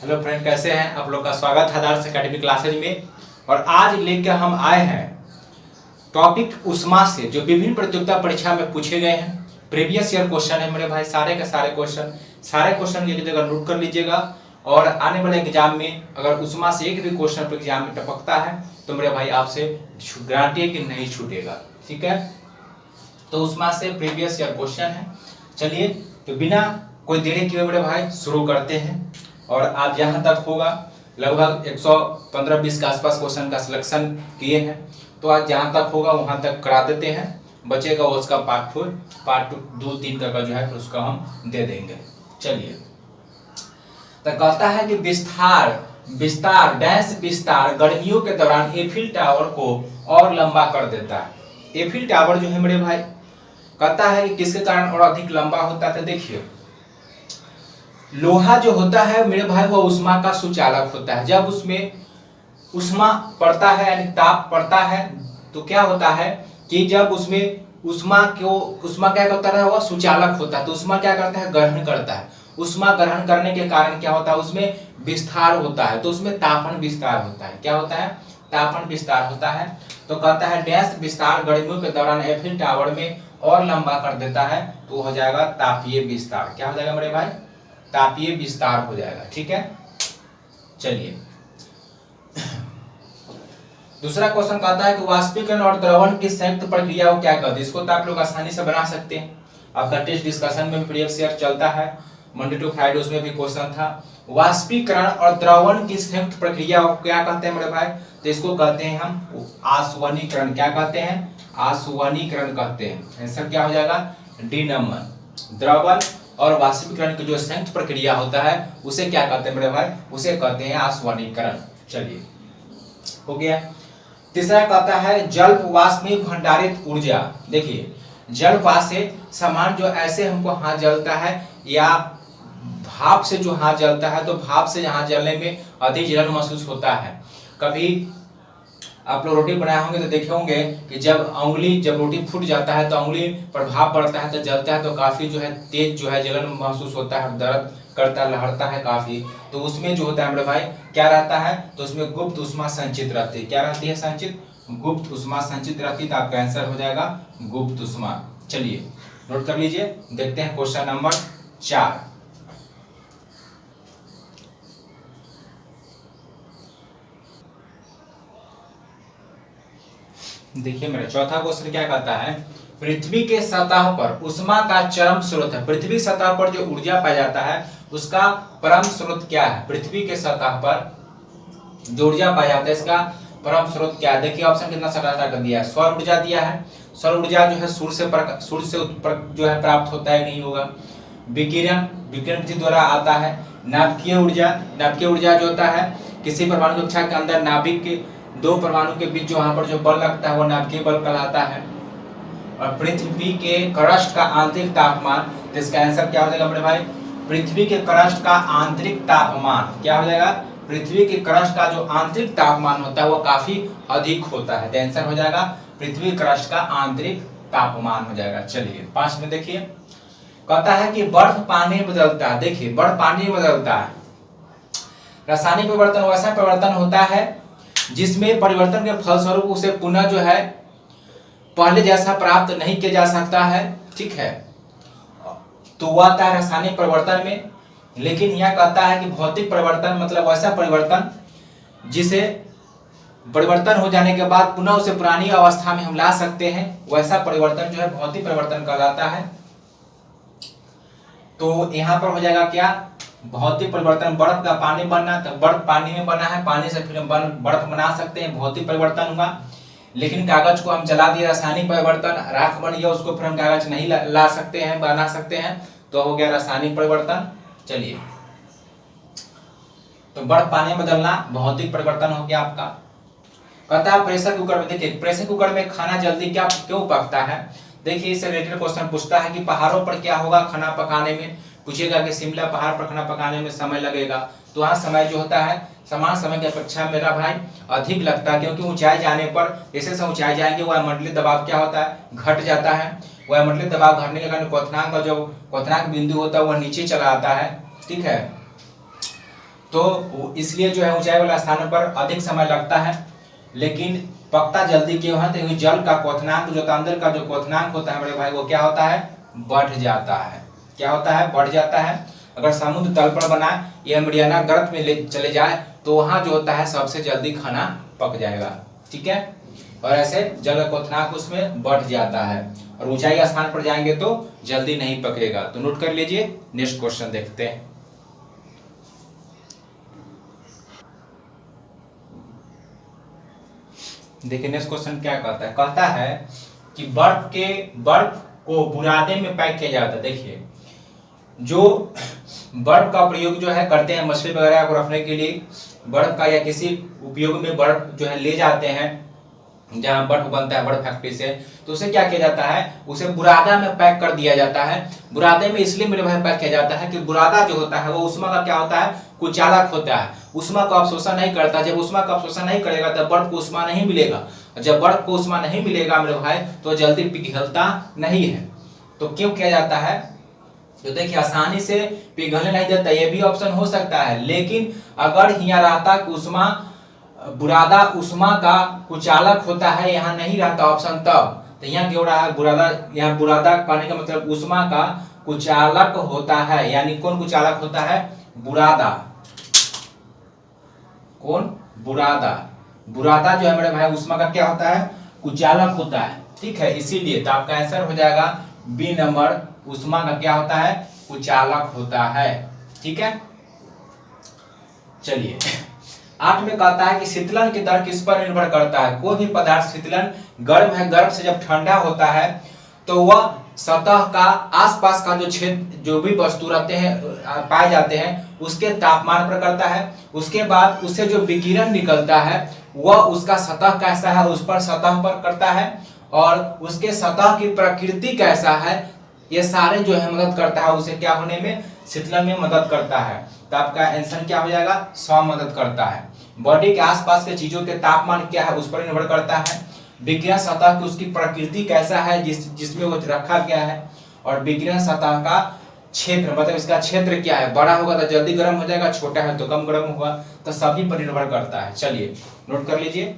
Hello friend, कैसे हैं आप लोग का स्वागत है आदर्श एकेडमी क्लासेज में। और आज लेकर हम आए हैं टॉपिक उस्मा से जो विभिन्न प्रतियोगिता परीक्षा में पूछे गए हैं। प्रीवियस ईयर क्वेश्चन है मेरे भाई, सारे के सारे क्वेश्चन एक जगह नोट कर लीजिएगा। और आने वाले एग्जाम में अगर उस्मा से एक भी क्वेश्चन पर एग्जाम में टपकता है तो मेरे भाई आपसे गारंटी है कि नहीं छूटेगा। ठीक है, तो उस्मा से प्रीवियस ईयर क्वेश्चन है। चलिए, तो बिना कोई देरी किए मेरे भाई शुरू करते हैं। और आज यहाँ तक होगा लगभग 115-20 के आसपास क्वेश्चन का सिलेक्शन किए हैं, तो आज जहाँ तक होगा वहाँ तक करा देते हैं। बचेगा उसका पार्ट 2-3 का जो है उसका हम दे देंगे। चलिए, तो कहता है कि विस्तार गर्मियों के दौरान एफिल टावर को और लंबा कर देता है। एफिल टावर जो है मेरे भाई कहता है कि किसके कारण और अधिक लंबा होता है। तो देखिए, लोहा जो होता है मेरे भाई वो उष्मा का सुचालक होता है। जब उसमें उष्मा पड़ता है यानी ताप पड़ता है तो क्या होता है कि जब उसमें उष्मा क्या करता है, वह सुचालक होता है। तो उष्मा क्या करता है, ग्रहण करता है। उष्मा ग्रहण करने के कारण क्या होता है, उसमें विस्तार होता है। तो उसमें तापन विस्तार होता है। क्या होता है, तापन विस्तार होता है। तो कहता है डैश विस्तार गर्मियों के दौरान एफिल टावर में और लंबा कर देता है, तो हो जाएगा तापीय विस्तार। क्या हो जाएगा मेरे भाई, तापीय विस्तार हो जाएगा। ठीक है, चलिए दूसरा क्वेश्चन कहता है कि वाष्पीकरण और द्रवण की संयुक्त प्रक्रिया को क्या कहते हैं। इसको तो आप लोग आसानी से बना सकते हैं। आपका टेस्ट डिस्कशन में प्रीवियस ईयर चलता है, मंडे टू फ्राइडे, उसमें भी क्वेश्चन था। वाष्पीकरण और द्रवण की संयुक्त प्रक्रिया को क्या कहते हैं मेरे भाई, तो इसको कहते हैं हम आसवनीकरण। क्या कहते हैं, आसवनीकरण कहते हैं। आंसर क्या हो जाएगा, डी नंबर। द्रवण और वाष्पीकरण की जो संयुक्त प्रक्रिया होता है उसे क्या कहते हैं मेरे भाई, उसे कहते हैं आसवनीकरण। चलिए, हो गया। तीसरा कहता है जल वाष्प में भंडारित ऊर्जा। देखिए, जल वाष्प से सामान जो ऐसे हमको हाथ जलता है या भाप से जो हाथ जलता है, तो भाप से यहाँ जलने में अधिक जलन महसूस होता है। कभी आप लोग रोटी बनाए होंगे तो देखे होंगे कि जब रोटी फूट जाता है तो उंगली पर भाप पड़ता है तो जलता है, तो काफी जो है तेज जो है जलन महसूस होता है, दर्द करता है, लहरता है काफी। तो उसमें जो होता है मेरे भाई क्या रहता है, तो उसमें गुप्त उष्मा संचित रहती है। क्या रहती है, संचित, गुप्त उष्मा संचित रहती है। तो आपका आंसर हो जाएगा गुप्त उष्मा। चलिए नोट कर लीजिए, देखते हैं क्वेश्चन नंबर 4। देखिए, मेरा चौथा क्वेश्चन क्या कहता है, पृथ्वी के सतह पर उष्मा का चरम स्रोत है। पृथ्वी सतह पर जो ऊर्जा पाया जाता है उसका परम स्रोत क्या है। पृथ्वी के सतह पर जो ऊर्जा पाया जाता है इसका परम स्रोत क्या है। देखिए, ऑप्शन कितना सारा कर दिया है। सौर ऊर्जा दिया है। सौर ऊर्जा जो है सूर्य से जो है प्राप्त होता है, नहीं होगा। विकिरण विधि द्वारा आता है। नाभिकीय ऊर्जा जो होता है किसी परमाणु कक्षा के अंदर नाभिक के दो परमाणु के बीच जो वहां पर जो बल लगता है वो नाभिकीय बल कहलाता है। और पृथ्वी के क्रस्ट का आंतरिक तापमान, तो इसका आंसर क्या हो जाएगा मेरे भाई, पृथ्वी के क्रस्ट का आंतरिक तापमान। क्या हो जाएगा, पृथ्वी के क्रस्ट का जो आंतरिक तापमान होता है वो काफी अधिक होता है। तो आंसर हो जाएगा पृथ्वी क्रस्ट का आंतरिक तापमान हो जाएगा। चलिए 5 में देखिए, कहता है कि बर्फ पानी में बदलता है। देखिए, बर्फ पानी में बदलता है। रासायनिक परिवर्तन वैसा परिवर्तन होता है जिसमें परिवर्तन के फलस्वरूप उसे पुनः जो है पहले जैसा प्राप्त नहीं किया जा सकता है। ठीक है, तो वह आता है रासायनिक परिवर्तन में। लेकिन यह कहता है कि भौतिक परिवर्तन मतलब वैसा परिवर्तन जिसे परिवर्तन हो जाने के बाद पुनः उसे पुरानी अवस्था में हम ला सकते हैं, वैसा परिवर्तन जो है भौतिक परिवर्तन कहलाता है। तो यहाँ पर हो जाएगा क्या, भौतिक परिवर्तन। बर्फ का पानी बनना, तो बर्फ पानी में बना है, पानी से फिर बर्फ बना सकते हैं, भौतिक परिवर्तन हुआ। लेकिन कागज को हम जला दिए, रासायनिक परिवर्तन, राख बन गया, उसको फिर हम कागज नहीं ला सकते हैं, बना सकते हैं, तो हो गया रासायनिक परिवर्तन। चलिए, तो बर्फ पानी में बदलना भौतिक परिवर्तन हो गया आपका। कहता है प्रेशर कुकर में। देखिए, प्रेशर कुकर में खाना जल्दी क्यों पकता है। देखिए, इससे रिलेटेड क्वेश्चन पूछता है कि पहाड़ों पर क्या होगा खाना पकाने में। पूछेगा कि शिमला पहाड़ पर खाना पकाने में समय लगेगा, तो वहाँ समय जो होता है समान समय की अपेक्षा मेरा भाई अधिक लगता है, क्योंकि ऊंचाई जाने पर जैसे ऊंचाई जाएंगे वायुमंडलीय दबाव क्या होता है, घट जाता है। वायुमंडलीय दबाव घटने के कारण क्वथनांक का जो क्वथनांक बिंदु होता है वह नीचे चला आता है। ठीक है, तो इसलिए जो है ऊंचाई वाला स्थानों पर अधिक समय लगता है, लेकिन पकता जल्दी क्यों है? तो जल का क्वथनांक जो अंदर का जो क्वथनांक होता है बड़े भाई वो क्या होता है? बढ़ जाता है। क्या होता है? बढ़ जाता है। अगर समुद्र तल पर बना यह मरियाना गर्त में ले चले जाए तो वहां जो होता है सबसे जल्दी खाना पक जाएगा। ठीक है, और ऐसे जल का क्वथनांक उसमें बढ़ जाता है, और ऊंचाई स्थान पर जाएंगे तो जल्दी नहीं पकेगा। तो नोट कर लीजिए। नेक्स्ट क्वेश्चन देखते हैं। देखिए नेक्स्ट क्वेश्चन क्या कहता है? कहता है कि बर्फ को बुरादे में पैक किया जाता है। देखिए जो बर्फ का प्रयोग जो है करते हैं मछली वगैरह को रखने के लिए, बर्फ का या किसी उपयोग में बर्फ जो है ले जाते हैं जहां बर्फ बनता है बर्फ फैक्ट्री से, तो उसे क्या किया जाता है? उसे बुरादा में पैक कर दिया जाता है। बुरादे में इसलिए मेरे भाई पैक किया जाता है कि बुरादा जो होता है वो उष्मा का क्या होता है? कुचालक होता है, उष्मा का अवशोषण नहीं करता। जब उष्मा का अवशोषण नहीं करेगा तब बर्फ को उष्मा नहीं मिलेगा, जब बर्फ को उष्मा नहीं मिलेगा मेरे भाई तो जल्दी पिघलता नहीं है। तो क्यों किया जाता है? तो देखिए आसानी से पिघलने नहीं देता, ये भी ऑप्शन हो सकता है, लेकिन अगर यहाँ रहता कि उष्मा बुरादा उष्मा का कुचालक होता है, यहाँ नहीं रहता ऑप्शन, तब तो यहाँ क्यों रहा है बुरादा? यहाँ बुरादा कहने का मतलब उष्मा का कुचालक होता है, यानी कौन कुचालक होता है? बुरादा। कौन? बुरादा। बुरादा जो है मेरे भाई उष्मा का क्या होता है? कुचालक होता है। ठीक है, इसीलिए तो आपका आंसर हो जाएगा बी नंबर, उष्मा का क्या होता है? कुचालक होता है। ठीक है, चलिए 8 में कहता है कि शीतलन की दर किस पर निर्भर करता है? कोई भी पदार्थ शीतलन गर्म है, गर्म से जब ठंडा होता है तो वह सतह का आसपास का जो क्षेत्र जो भी वस्तु रहते हैं पाए जाते हैं उसके तापमान पर करता है। उसके बाद उससे जो विकिरण निकलता है वह उसका सतह कैसा है उस पर सतह पर करता है, और उसके सतह की प्रकृति कैसा है ये सारे जो है मदद करता है उसे क्या होने में? शीतलन में मदद करता है। तो आपका आंसर क्या हो जाएगा? 100 मदद करता है। बॉडी के आसपास के चीजों के तापमान क्या है उस पर निर्भर करता है। विकिरण सतह की उसकी प्रकृति कैसा है जिसमें वो रखा गया है, और विकिरण सतह का क्षेत्र मतलब इसका क्षेत्र क्या है? बड़ा होगा तो जल्दी गर्म हो जाएगा, छोटा है तो कम गर्म होगा, तो सभी पर निर्भर करता है। चलिए नोट कर लीजिए।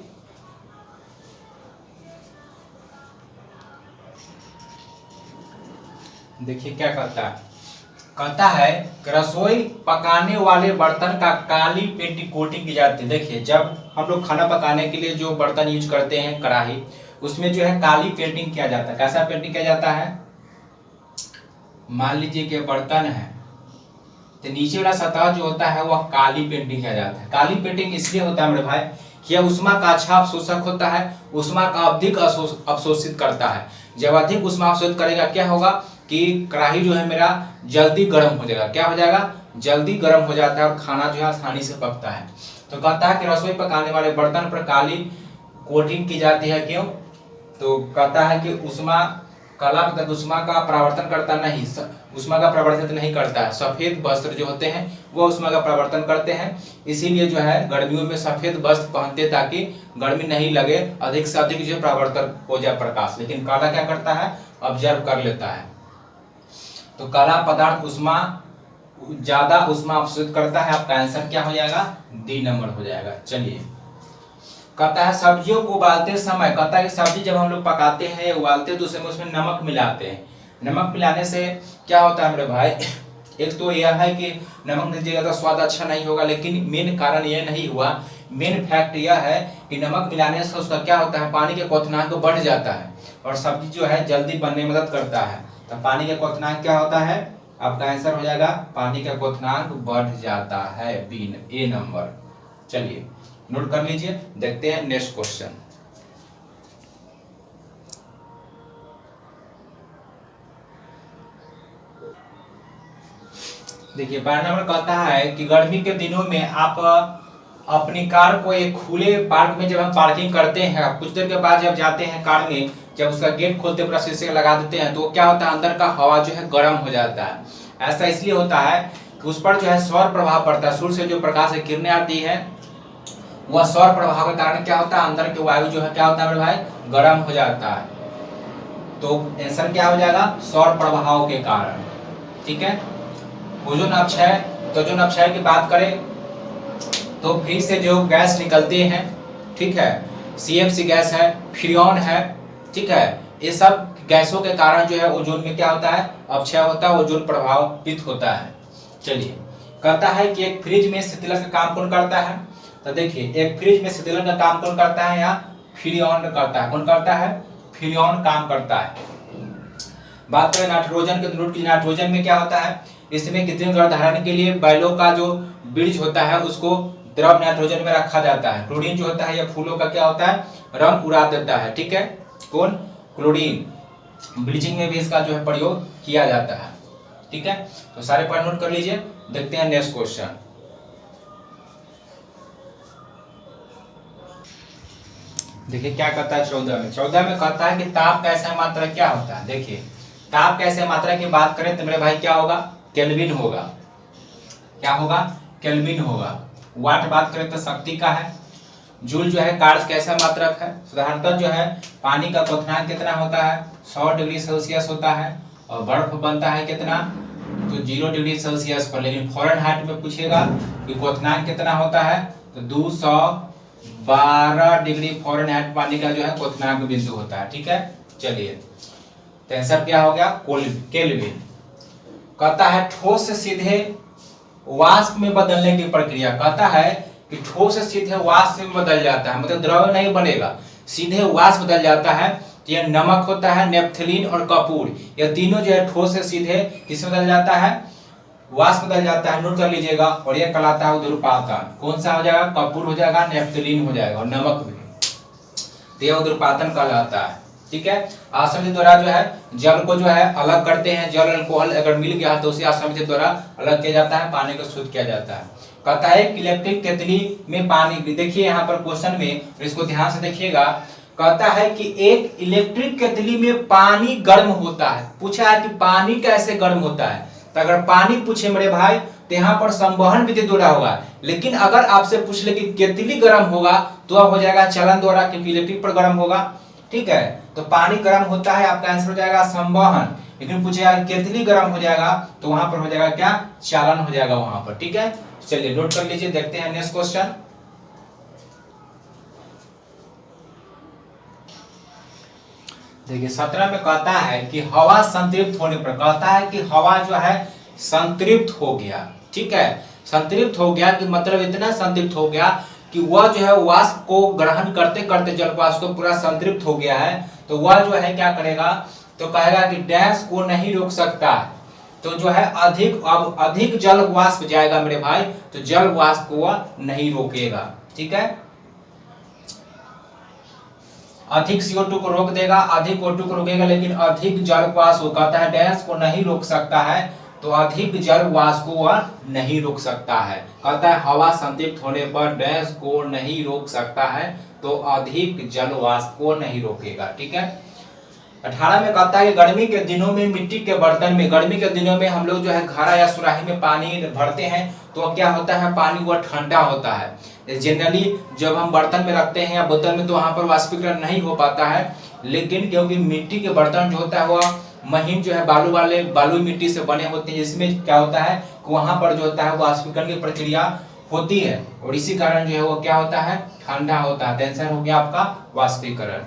देखिए क्या कहता है? कहता है कि रसोई पकाने वाले बर्तन का काली पेंट कोटिंग की जाती है। देखिए जब हम लोग खाना पकाने के लिए जो बर्तन यूज करते हैं कढ़ाई, उसमें जो है काली पेंटिंग किया जाता है। कैसा पेंटिंग किया जाता है? मान लीजिए कि बर्तन है तो नीचे वाला सतह जो होता है वह काली पेंटिंग किया जाता है। काली पेंटिंग इसलिए होता है मेरे भाई कि यह उष्मा का अच्छा अवशोषक होता है, उष्मा का अधिक अवशोषित करता है। जब अधिक उष्मा अवशोषित करेगा क्या होगा कि कढ़ाई जो है मेरा जल्दी गर्म हो जाएगा। क्या हो जाएगा? जल्दी गर्म हो जाता है और खाना जो है आसानी से पकता है। तो कहता है कि रसोई पकाने वाले बर्तन पर काली कोटिंग की जाती है। क्यों? तो कहता है कि उष्मा काला मतलब उष्मा का परावर्तन करता नहीं, उष्मा का परावर्तन नहीं करता है। सफेद वस्त्र जो होते हैं वो उष्मा का परावर्तन करते हैं, इसीलिए जो है गर्मियों में सफेद वस्त्र पहनते ताकि गर्मी नहीं लगे, अधिक से अधिक जो परावर्तन हो जाए प्रकाश। लेकिन काला क्या करता है? ऑब्जर्व कर लेता है। तो काला पदार्थ उष्मा ज्यादा उष्मा अवशोषित करता है। आपका आंसर क्या हो जाएगा? डी नंबर हो जाएगा। चलिए कहता है सब्जियों को उबालते समय, कहता है कि सब्जी जब हम लोग पकाते हैं उबालते हैं तो उसमें नमक मिलाते हैं। नमक मिलाने से क्या होता है मेरे भाई? एक तो यह है कि नमक दीजिएगा तो स्वाद अच्छा नहीं होगा, लेकिन मेन कारण यह नहीं हुआ, मेन फैक्ट यह है कि नमक मिलाने से उसका क्या होता है? पानी के क्वथनांक बढ़ जाता है और सब्जी जो है जल्दी बनने में मदद करता है। तो पानी का क्वथनांक क्या होता है? आपका आंसर हो जाएगा पानी का क्वथनांक बढ़ जाता है, बी ए नंबर। चलिए नोट कर लीजिए। देखते हैं नेक्स्ट क्वेश्चन। देखिए 12 नंबर कहता है कि गर्मी के दिनों में आप अपनी कार को एक खुले पार्क में जब हम पार्किंग करते हैं, कुछ देर के बाद जब जाते हैं कार में, जब उसका गेट खोलते पूरा शीशे लगा देते हैं तो क्या होता है? अंदर का हवा जो है गर्म हो जाता है। ऐसा इसलिए होता है कि उस पर जो है सौर प्रभाव पड़ता है। सूर्य से जो प्रकाश की किरणें आती है वह सौर प्रभाव के कारण क्या होता है? अंदर के वायु जो है क्या होता है मेरे भाई? गर्म हो जाता है। तो आंसर क्या हो जाएगा? सौर प्रभाव के कारण। ठीक है, ओजोन अपक्षय। तो ओजोन अपक्षय की बात करें तो फ्रिज से जो गैस निकलते हैं, ठीक है, CFC गैस है, फ्रीऑन है, ठीक है, ये सब गैसों के कारण जो है ओजोन में क्या होता है, अपक्षय होता है, ओजोन प्रभावित होता है। चलिए, कहता है कि एक फ्रिज में शीतलक का काम कौन करता है, तो देखिए एक फ्रिज में शीतलक का काम कौन करता है, यहाँ फ्रीऑन करता है। कौन करता है, फ्रीऑन काम करता है। बात करें नाइट्रोजन के, नोट कीजिए नाइट्रोजन में क्या होता है, इसमें कृत्रिम गर्भधारण के लिए बैलों का जो बीज होता है उसको द्रव नाइट्रोजन में रखा जाता है। क्लोरीन जो होता है यह फूलों का क्या होता है, रंग उड़ा देता है, ठीक है, कौन, क्लोरीन। ब्लीचिंग में भी इसका जो है प्रयोग किया जाता है, ठीक है। तो सारे पॉइंट नोट कर लीजिए। देखते हैं नेक्स्ट क्वेश्चन। देखिए क्या कहता है 14 में। 14 में कहता है कि ताप का ऐसा मात्रा क्या होता है। देखिए ताप का ऐसे मात्रा की बात करें तो मेरे भाई क्या होगा, केल्विन होगा। क्या होगा, केल्विन होगा। वाट बात करें तो शक्ति का है। जूल जो है कार्य कैसा मात्रक है। साधारणतः जो है पानी का क्वथनांक कितना होता है, 100 डिग्री सेल्सियस होता है, और बर्फ बनता है कितना, तो 0 डिग्री सेल्सियस पर। लेकिन फ़ारेनहाइट में पूछेगा कि क्वथनांक कितना होता है, तो 212 डिग्री फ़ारेनहाइट पानी का जो है क्वथनांक बिंदु होता है, ठीक है। चलिए तो आंसर क्या हो गया, केल्विन। कहता है ठोस से सीधे वाष्प में बदलने की प्रक्रिया। कहता है कि ठोस से सीधे वाष्प में बदल जाता है, मतलब द्रव नहीं बनेगा, सीधे वाष्प बदल जाता है। तो यह नमक होता है, नेपथलीन और कपूर, यह तीनों जो है ठोस से सीधे किसमें बदल जाता है, वाष्प बदल जाता है। नोट कर लीजिएगा। और यह कहलाता है उद्रपातन। कौन सा हो जाएगा, कपूर हो जाएगा, नेपथलीन हो जाएगा और नमक भी, तो यह उद्रपातन कहलाता है, ठीक है। आसंजन द्वारा जो है जल को जो है अलग करते हैं। जल अल्कोहल अगर मिल गया तो उसे आसंजन द्वारा अलग किया जाता है, पानी को शुद्ध किया जाता है। कहता है इलेक्ट्रिक केतली में पानी, देखिए यहाँ पर क्वेश्चन में, इसको ध्यान से देखिएगा। कहता है कि एक इलेक्ट्रिक केतली में पानी गर्म होता है। पूछा है कि पानी कैसे गर्म होता है, तो अगर पानी पूछे मेरे भाई तो यहाँ पर संवहन विधि द्वारा होगा। लेकिन अगर आपसे पूछ ले कि केतली गर्म होगा तो अब हो जाएगा चलन द्वारा, क्योंकि इलेक्ट्रिक पर गर्म होगा, ठीक है। तो पानी गर्म होता है, आपका आंसर हो जाएगा संवहन। लेकिन पूछेगा केतली गर्म हो जाएगा तो वहां पर हो जाएगा क्या, चालन हो जाएगा वहां पर, ठीक है। चलिए नोट कर लीजिए। देखते हैं नेक्स्ट क्वेश्चन। देखिए 17 में कहता है कि हवा संतृप्त होने पर, कहता है कि हवा जो है संतृप्त हो गया, ठीक है। संतृप्त हो गया कि मतलब इतना संतृप्त हो गया कि वह जो है वाष्प को ग्रहण करते करते जल वाष्प को पूरा संतृप्त हो गया है। तो वह जो है क्या करेगा, तो कहेगा कि डैश को नहीं रोक सकता। तो जो है अधिक जल वाष्प जाएगा मेरे भाई, तो जल वाष्प को वह नहीं रोकेगा, ठीक है। अधिक CO2 को रोक देगा, अधिक O2 को रोकेगा, लेकिन अधिक जल वाष्प कहता है डैश को नहीं रोक सकता है, तो अधिक जल वाष्प को वह नहीं रोक सकता है। कहता है हवा संतृप्त होने पर डैश को नहीं रोक सकता है, तो अधिक जल वाष्प को नहीं रोकेगा, ठीक है। 18 में कहता है कि गर्मी के दिनों में मिट्टी के बर्तन में, गर्मी के दिनों में हम लोग जो है घड़ा या सुराही में पानी भरते हैं, तो क्या होता है, पानी वह ठंडा होता है। जनरली जब हम बर्तन में रखते हैं या बोतल में तो वहां पर वाष्पीकरण नहीं हो पाता है। लेकिन क्योंकि मिट्टी के बर्तन जो होता है वह महीन जो है बालू मिट्टी से बने होते हैं, जिसमें क्या होता है कि वहां पर जो होता है वाष्पीकरण की प्रक्रिया होती है, और इसी कारण जो है वो क्या होता है, ठंडा होता है। आंसर हो गया आपका वाष्पीकरण।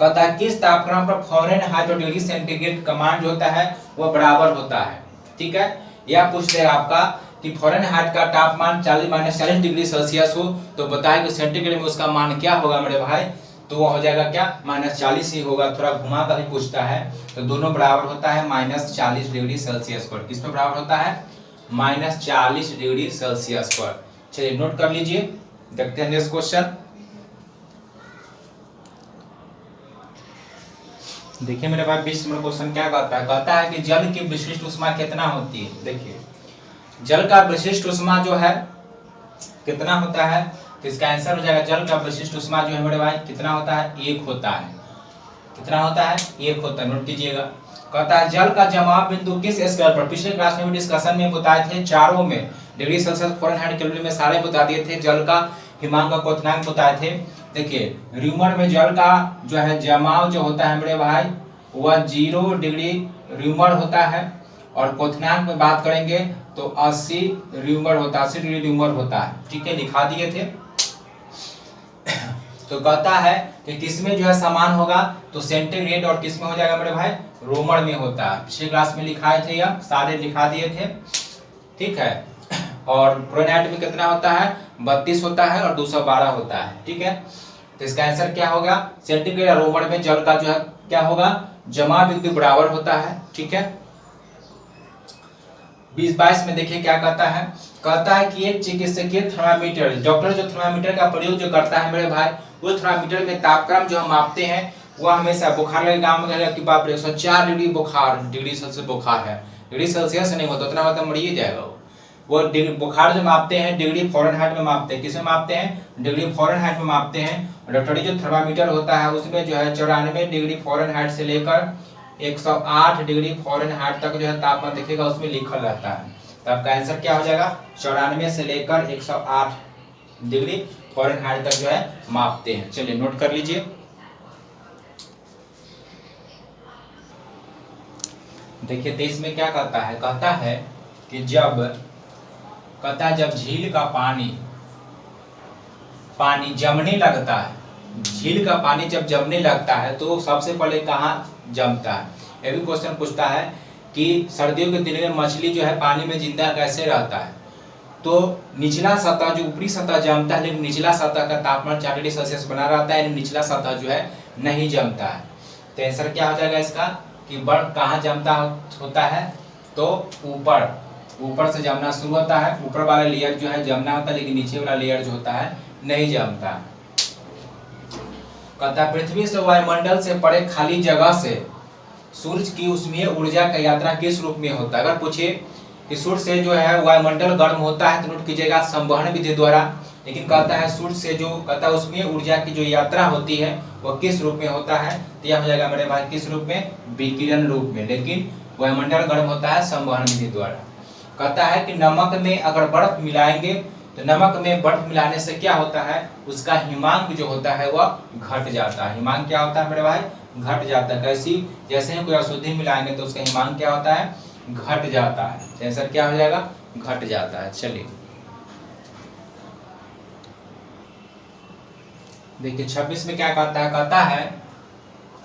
कहता है किस तापक्रम पर फ़ारेनहाइट और डिग्री सेंटीग्रेड का मान जो होता है वह बराबर होता है, ठीक है। यह पूछते हैं आपका कि फ़ारेनहाइट का तापमान 40 डिग्री सेल्सियस हो, तो बताए कि सेंटीग्रेड में उसका मान क्या होगा मेरे भाई, तो वह हो जाएगा क्या, -40 ही होगा। थोड़ा घुमा कर भी पूछता है, तो दोनों बराबर होता है -40 डिग्री सेल्सियस पर। किस पर बराबर होता है, -40 डिग्री सेल्सियस पर। चलिए नोट कर लीजिए। देखते हैं नेक्स्ट क्वेश्चन। देखिए मेरे भाई 20 नंबर क्वेश्चन क्या कहता है। कहता है कि जल की विशिष्ट ऊष्मा कितना होती है। देखिए जल का विशिष्ट ऊष्मा जो है कितना होता है, तो इसका आंसर हो जाएगा जल का विशिष्ट ऊष्मा जो है मेरे भाई कितना होता है, 1 होता है। कितना होता है, 1 होता है। नोट कीजिएगा। कहता है जल का जमाव बिंदु किस स्केल पर, पिछले क्लास में भी डिस्कशन में बताए थे, चारों में डिग्री सेल्सियस फ़ारेनहाइट केल्विन में सारे बता दिए थे। जल का हिमांक का क्वथनांक बताए थे। देखिए र्यूमर में जल का जो है जमाव जो होता है मेरे भाई वह 0 डिग्री र्यूमर होता है, और क्वथनांक में बात करेंगे तो 80 र्यूमर होता है, 80 डिग्री र्यूमर होता है। ठीक है, लिखा दिए थे। तो कहता है कि किसमें जो है समान होगा, तो सेंटीग्रेड और किसमें हो जाएगा मेरे भाई, रोमर में होता है। पिछले क्लास में लिखाए थे, यह सारे लिखा दिए थे। ठीक है, और फ़ारेनहाइट में कितना होता है, 32 होता है और 212 होता है। ठीक है, तो इसका आंसर क्या होगा, सेंटीग्रेड और रोमर में जल का जो है क्या होगा, जमा बिंदु बराबर होता है। ठीक है, 20-22 में देखिए क्या कहता है कि एक चिकित्सकीय थर्मामीटर, डॉक्टर जो थर्मामीटर का प्रयोग जो करता है मेरे भाई, वो थर्मामीटर में तापक्रम जो हम मापते हैं वो हमेशा बुखार लगे गाँव में कहेगा कि बाप रे 104 डिग्री बुखार, डिग्री सेल्सियस बुखार है, डिग्री सेल्सियस नहीं होता उतना मतलब मर ही जाएगा वो बुखार जो मापते हैं डिग्री फ़ारेनहाइट में मापते हैं। किसमें मापते हैं, डिग्री फ़ारेनहाइट में मापते हैं। डॉक्टरी जो थर्मामीटर होता है उसमें जो है 94 डिग्री फ़ारेनहाइट से लेकर 108 डिग्री फ़ारेनहाइट तक जो है तापमान देखिएगा उसमें लिखा रहता है। तो आपका आंसर क्या हो जाएगा, 94 से लेकर 108 डिग्री फ़ारेनहाइट तक जो है मापते हैं। चलिए नोट कर लीजिए। देखिए 23 में क्या कहता है कि जब झील का पानी जमने लगता है, झील का पानी जब जमने लगता है तो सबसे पहले कहाँ जमता है। ये भी क्वेश्चन पूछता है कि सर्दियों के दिन में मछली जो है पानी में जिंदा कैसे रहता है। तो निचला सतह जो ऊपरी सतह जमता है, लेकिन निचला सतह का तापमान 4 डिग्री सेल्सियस बना रहता है, निचला सतह जो है नहीं जमता है। तो आंसर क्या हो जाएगा इसका कि बर्फ कहाँ जमता होता है, तो ऊपर से जमना शुरू होता है। ऊपर वाला लेयर जो है जमना होता है, लेकिन नीचे वाला लेयर जो होता है नहीं जमता। कहता है पृथ्वी से वायुमंडल से पड़े खाली जगह से सूर्य की ऊष्मीय ऊर्जा का यात्रा किस रूप में होता है। अगर पूछे कि सूर्य से जो है वायुमंडल गर्म होता है तो नोट कीजिएगा संवहन विधि द्वारा, लेकिन कहता है सूर्य से जो कहता है ऊष्मीय ऊर्जा की जो यात्रा होती है वो किस रूप में होता है, तो यह हो जाएगा मेरे भाई किस रूप में, विकिरण रूप में। लेकिन वायुमंडल गर्म होता है संवहन विधि द्वारा। कहता है कि नमक में अगर बर्फ मिलाएंगे तो नमक में बर्फ मिलाने से क्या होता है, उसका हिमांक जो होता है वह घट जाता है। हिमांक क्या होता है मेरे भाई, घट जाता है। कैसी, जैसे ही कोई अशुद्धि मिलाएंगे तो उसका हिमांक क्या होता है, घट जाता है। आंसर क्या हो जाएगा, घट जाता है। चलिए देखिए 26 में क्या कहता है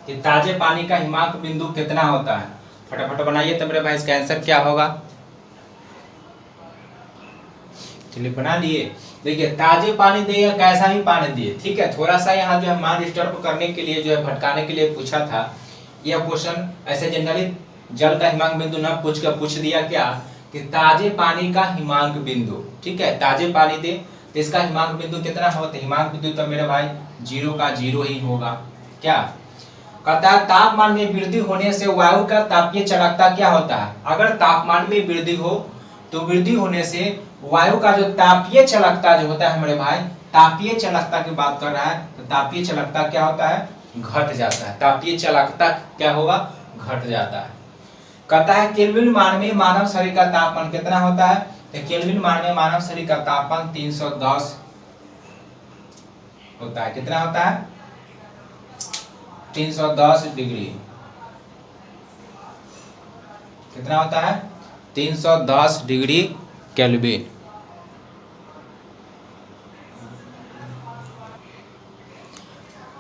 कि ताजे पानी का हिमांक बिंदु कितना होता है। फटाफट बनाइए तो मेरे भाई इसका आंसर क्या होगा। चलिए बना लिए। देखिए ताजे पानी दिए या कैसा भी पानी दिए, ठीक है, थोड़ा सा यहाँ जो है मान डिस्टर्ब करने के लिए जो है भटकाने के लिए पूछा था। यह क्वेश्चन ऐसे जनरली जल का हिमांक बिंदु न पूछ दिया क्या कि ताजे पानी का हिमांक बिंदु। ठीक है, ताजे पानी दे तो इसका हिमांक बिंदु कितना होता है, हिमांक बिंदु तो मेरे भाई 0 का 0 ही होगा। क्या कहता है, तापमान में वृद्धि होने से वायु का तापीय चालकता क्या होता है। अगर तापमान में वृद्धि हो तो वृद्धि होने से वायु का जो तापीय चालकता जो होता है मेरे भाई, तापीय चालकता की बात कर रहा है, तो तापीय चालकता क्या होता है, घट जाता है। तापीय चालकता क्या होगा, घट जाता है। कहता है केल्विन मान में मानव शरीर का तापमान कितना होता है, तो केल्विन मान में मानव शरीर का तापमान 310 होता है। कितना होता है, 310 डिग्री। कितना होता है, 310 डिग्री केल्विन।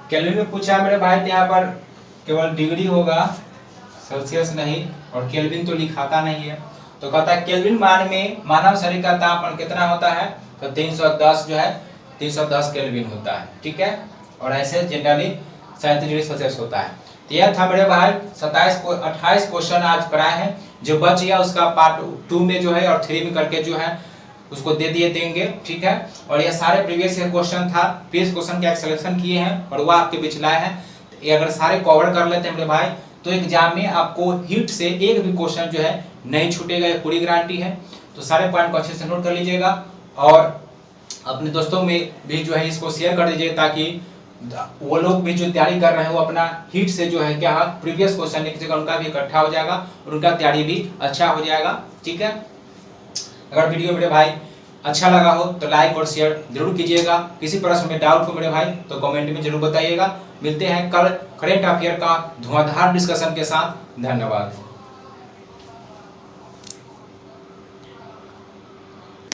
केल्विन में पूछा मेरे भाई, यहाँ पर केवल डिग्री होगा, सेल्सियस नहीं, और केल्विन तो लिखाता नहीं है। तो कहता है केल्विन मान में मानव शरीर का तापमान कितना होता है, तो 310 जो है 310 केल्विन होता है। ठीक है, और ऐसे जनरली 37 डिग्री सेल्सियस होता है। तो यह था मेरे भाई 28 क्वेश्चन आज कराए हैं। जो बच गया उसका पार्ट 2 में जो है और 3 में करके जो है उसको दे दिए देंगे। ठीक है, और ये सारे प्रीवियस ईयर क्वेश्चन था, प्रीवियस क्वेश्चन का एक सिलेक्शन किए हैं और वह आपके बीच लाए हैं। ये अगर सारे कवर कर लेते हैं मेरे भाई तो एग्जाम में आपको हिट से एक भी क्वेश्चन जो है नहीं छूटेगा, ये पूरी गारंटी है। तो सारे पॉइंट को अच्छे से नोट कर लीजिएगा और अपने दोस्तों में भी जो है इसको शेयर कर दीजिएगा, ताकि वो लोग भी जो तैयारी कर रहे हैं वो अपना हिट से जो है क्या प्रीवियस क्वेश्चन लिख जगह उनका भी इकट्ठा हो जाएगा और उनका तैयारी भी अच्छा हो जाएगा। ठीक है, अगर वीडियो मेरे भाई अच्छा लगा हो तो लाइक और शेयर जरूर कीजिएगा। किसी प्रश्न में डाउट हो मेरे भाई तो कमेंट में जरूर बताइएगा। मिलते हैं कल करेंट अफेयर का धुआंधार डिस्कशन के साथ। धन्यवाद।